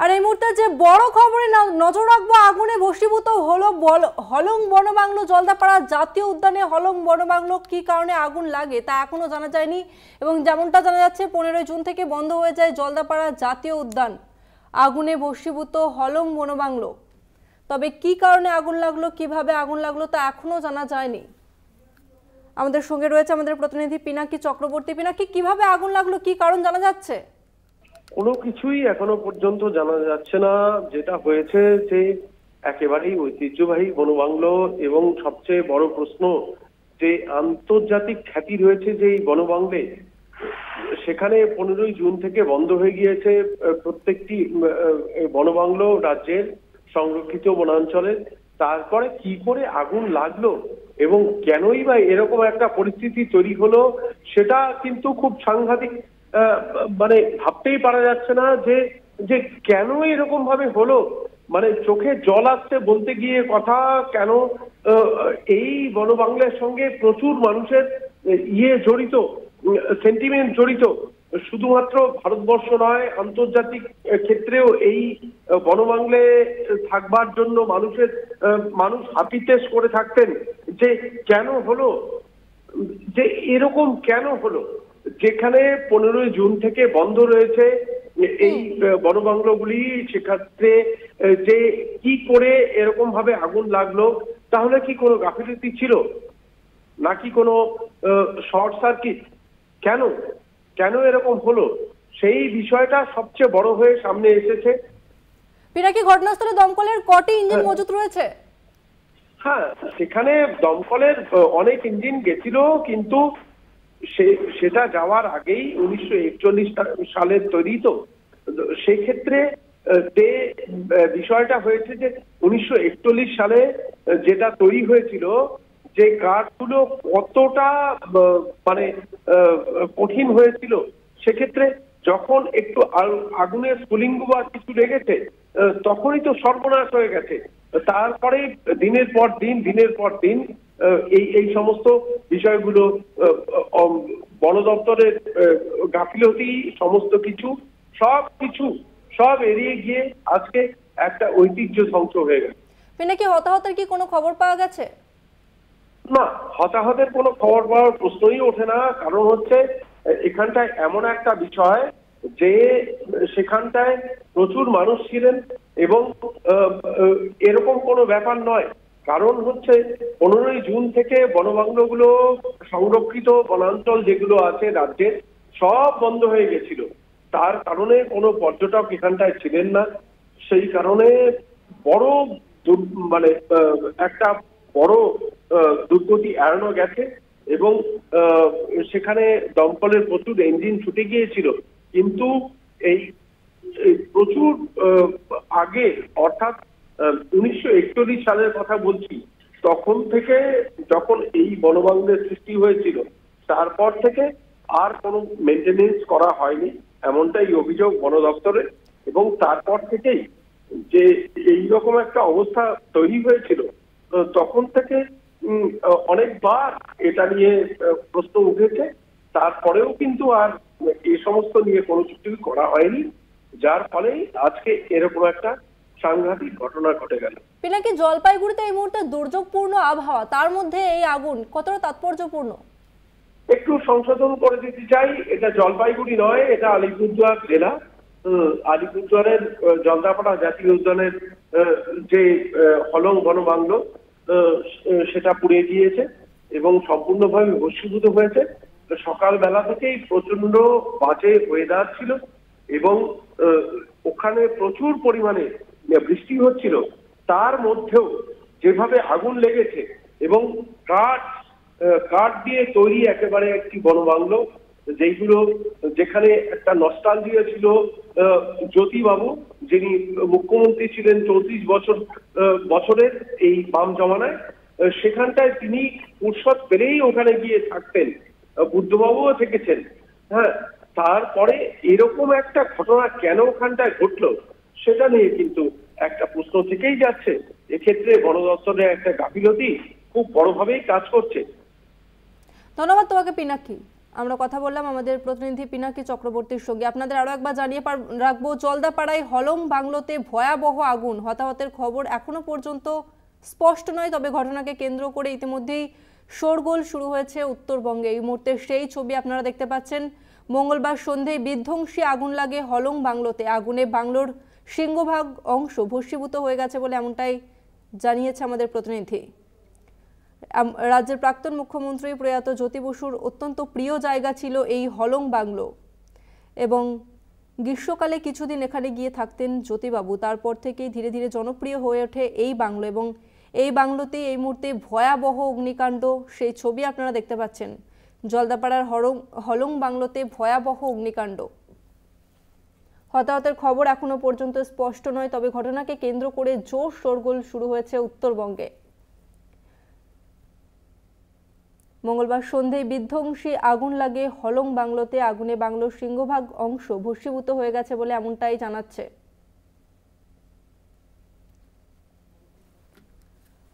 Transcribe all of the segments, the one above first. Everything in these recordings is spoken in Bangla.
আর এই মুহূর্তে যে বড় খবরে নজর রাখবো, আগুনে ভস্মীভূত হলো হলং বনবাংলো জলদাপাড়া জাতীয় উদ্যানে। হলং বনবাংলো কি কারণে আগুন লাগে তা এখনো জানা যায়নি, এবং যেমনটা জানা যাচ্ছে 15 জুন থেকে বন্ধ হয়ে যায় জলদাপাড়া জাতীয় উদ্যান। আগুনে ভস্মীভূত হলং বনবাংলো, তবে কি কারণে আগুন লাগলো, কিভাবে আগুন লাগলো তা এখনো জানা যায়নি। আমাদের সঙ্গে রয়েছে আমাদের প্রতিনিধি পিনাকি চক্রবর্তী। পিনাকি, কিভাবে আগুন লাগলো, কি কারণ জানা যাচ্ছে? কোনো কিছুই এখনো পর্যন্ত জানা যাচ্ছে না। যেটা হয়েছে যে একেবারেই ঐতিহ্যবাহী বনবাংলো, এবং সবচেয়ে বড় প্রশ্ন যে আন্তর্জাতিক খ্যাতি রয়েছে যে এই বনবাংলে, সেখানে 15 জুন থেকে বন্ধ হয়ে গিয়েছে প্রত্যেকটি বনবাংলো রাজ্যের সংরক্ষিত বনাঞ্চলে। তারপরে কি করে আগুন লাগলো এবং কেনই বা এরকম একটা পরিস্থিতি তৈরি হলো, সেটা কিন্তু খুব সাংঘাতিক। মানে ভাবতেই পারা যাচ্ছে না যে যে কেন এরকম ভাবে হলো। মানে চোখে জল আসছে বলতে গিয়ে কথা। কেন এই বনবাংলার সঙ্গে প্রচুর মানুষের জড়িত, সেন্টিমেন্ট জড়িত। শুধুমাত্র ভারতবর্ষ নয়, আন্তর্জাতিক ক্ষেত্রেও এই বনবাংলে থাকবার জন্য মানুষ হাপিতেশ করে থাকতেন যে কেন হলো, যে এরকম কেন হলো। যেখানে 15 জুন থেকে বন্ধ রয়েছে এই বনবাংলোগুলি, সেক্ষেত্রে যে কি করে এরকম ভাবে আগুন লাগলো, তাহলে কি কোনো গাফিলতি ছিল নাকি কোনো শর্ট সার্কিট? কেন কেন এরকম হলো, সেই বিষয়টা সবচেয়ে বড় হয়ে সামনে এসেছে। পিনাকি, ঘটনাস্থলে দমকলের কটি ইঞ্জিন মজুত রয়েছে? হ্যাঁ, সেখানে দমকলের অনেক ইঞ্জিন গেছিল, কিন্তু সেটা যাওয়ার আগেই 1941 সালের তৈরি। তো সেক্ষেত্রে যে বিষয়টা হয়েছে যে 1941 সালে যেটা তৈরি হয়েছিল, যে কাঠগুলো কতটা মানে কঠিন হয়েছিল, সেক্ষেত্রে যখন একটু আগুনের স্ফুলিঙ্গ বা কিছু লেগেছে, তখনই তো সর্বনাশ হয়ে গেছে। তারপরে দিনের পর দিন এই সমস্ত বিষয়গুলো, বন দপ্তরের গাফিলতি, সমস্ত কিছু সব এড়িয়ে গিয়ে আজকে একটা ঐতিহ্য ধ্বংস হয়ে গেছে। পিনাকি, হতাহতের কি কোনো খবর পাওয়া গেছে? না, হতাহতের কোনো খবর পাওয়ার প্রশ্নই ওঠে না। কারণ হচ্ছে এখানটায় এমন একটা বিষয় যে সেখানটায় প্রচুর মানুষ ছিলেন, এবং এরকম কোনো ব্যাপার নয়। কারণ হচ্ছে 15 জুন থেকে বনবাংলোগুলো, সংরক্ষিত বনাঞ্চল যেগুলো আছে রাজ্যে, সব বন্ধ হয়ে গেছিল। তার কারণে কোনো পর্যটক এখানটায় ছিলেন না। সেই কারণে বড় মানে একটা বড় দুর্গতি এড়ানো গেছে, এবং সেখানে দমকলের প্রচুর ইঞ্জিন ছুটে গিয়েছিল। কিন্তু এই প্রচুর আগে, অর্থাৎ 1941 সালের কথা বলছি, তখন থেকে যখন এই বনবাংলের সৃষ্টি হয়েছিল, তারপর থেকে আর কোনো মেনটেনেন্স করা হয়নি, এমনটাই অভিযোগ বন দপ্তরের। এবং তারপর থেকেই যে এইরকম একটা অবস্থা তৈরি হয়েছিল, তখন থেকে অনেকবার এটা নিয়ে প্রশ্ন উঠেছে। তারপরেও কিন্তু আর এই সমস্ত নিয়ে কোনো কিছুই করা হয়নি, যার ফলে আজকে এরকম একটা সাংঘাতিক ঘটনা ঘটে গেল। পিনাকি, জলপাইগুড়িতে এই মুহূর্তে দুর্যোগপূর্ণ আবহাওয়া, তার মধ্যে এই আগুন কতটা তাৎপর্যপূর্ণ? একটু সংশোধন করে দিতে চাই, এটা জলপাইগুড়ি নয়, এটা আলিপুরদুয়ার জেলা। আলিপুরদুয়ারের জলদাপাড়া জাতীয় উদ্যানের যে হলং বনবাংলো, সেটা পুড়ে গিয়েছে এবং সম্পূর্ণভাবে ভস্মীভূত হয়েছে। সকালবেলা থেকেই প্রচন্ড বাজে ওয়েদার ছিল, এবং ওখানে প্রচুর পরিমাণে বৃষ্টি হচ্ছিল। তার মধ্যেও যেভাবে আগুন লেগেছে, এবং কাঠ দিয়ে তৈরি একেবারে একটি বনবাংলো, যেখানে একটা নস্টালজিয়া ছিল। জ্যোতিবাবু, যিনি মুখ্যমন্ত্রী ছিলেন 34 বছরের এই বাম জমানায়, সেখানটায় তিনি ফুরসত পেলেই ওখানে গিয়ে থাকতেন। বুদ্ধবাবুও থেকেছেন। হ্যাঁ, তারপরে এরকম একটা ঘটনা কেন ওখানটায় ঘটলো, সেটা নিয়ে কিন্তু একটা প্রশ্ন থেকেই যাচ্ছে। এক্ষেত্রে বন দপ্তরের একটা গাফিলতি খুব বড়ভাবেই কাজ করছে। ধন্যবাদ তোমাকে পিনাকি। আমরা কথা বললাম আমাদের প্রতিনিধি পিনাকি চক্রবর্তীর সঙ্গে। আপনাদের আরো একবার জানিয়ে রাখবো, জলদাপাড়ায় হলং বাংলোতে ভয়াবহ আগুন, হতাহতের খবর এখনো পর্যন্ত স্পষ্ট নয়, তবে ঘটনাকে কেন্দ্র করে ইতিমধ্যেই শোরগোল শুরু হয়েছে উত্তরবঙ্গে। এই মুহূর্তে সেই ছবি আপনারা দেখতে পাচ্ছেন। মঙ্গলবার সন্ধ্যায় বিধ্বংসী আগুন লাগে হলং বাংলোতে। আগুনে বাংলোর সিংহভাগ অংশ ভস্মীভূত হয়ে গেছে বলে এমনটাই জানিয়েছে আমাদের প্রতিনিধি। রাজ্যের প্রাক্তন মুখ্যমন্ত্রী প্রয়াত জ্যোতি বসুর অত্যন্ত প্রিয় জায়গা ছিল এই হলং বাংলো, এবং গ্রীষ্মকালে কিছুদিন এখানে গিয়ে থাকতেন জ্যোতিবাবু। তারপর থেকেই ধীরে ধীরে জনপ্রিয় হয়ে ওঠে এই বাংলো, এবং এই বাংলোতে এই মুহূর্তে ভয়াবহ অগ্নিকাণ্ড, সেই ছবি আপনারা দেখতে পাচ্ছেন। জলদাপাড়ার হলং বাংলোতে ভয়াবহ অগ্নিকাণ্ড, হতাহতের খবর এখনো পর্যন্ত স্পষ্ট নয়, তবে ঘটনাকে কেন্দ্র করে জোর শোরগোল শুরু হয়েছে উত্তরবঙ্গে। মঙ্গলবার সন্ধ্যায় বিধ্বংসী আগুন লাগে হলং বাংলোতে। আগুনে বাংলোর সিংহভাগ অংশ ভস্মীভূত হয়ে গেছে বলে এমনটাই জানাচ্ছে।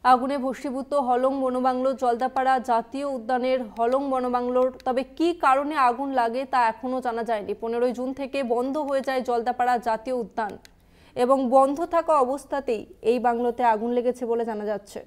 আগুনে ভস্মীভূত হলং বনবাংলো জলদাপাড়া জাতীয় উদ্যানের হলং বনবাংলোর, তবে কি কারণে আগুন লাগে তা এখনো জানা যায়নি। 15 জুন থেকে বন্ধ হয়ে যায় জলদাপাড়া জাতীয় উদ্যান, এবং বন্ধ থাকা অবস্থাতেই এই বাংলোতে আগুন লেগেছে বলে জানা যাচ্ছে।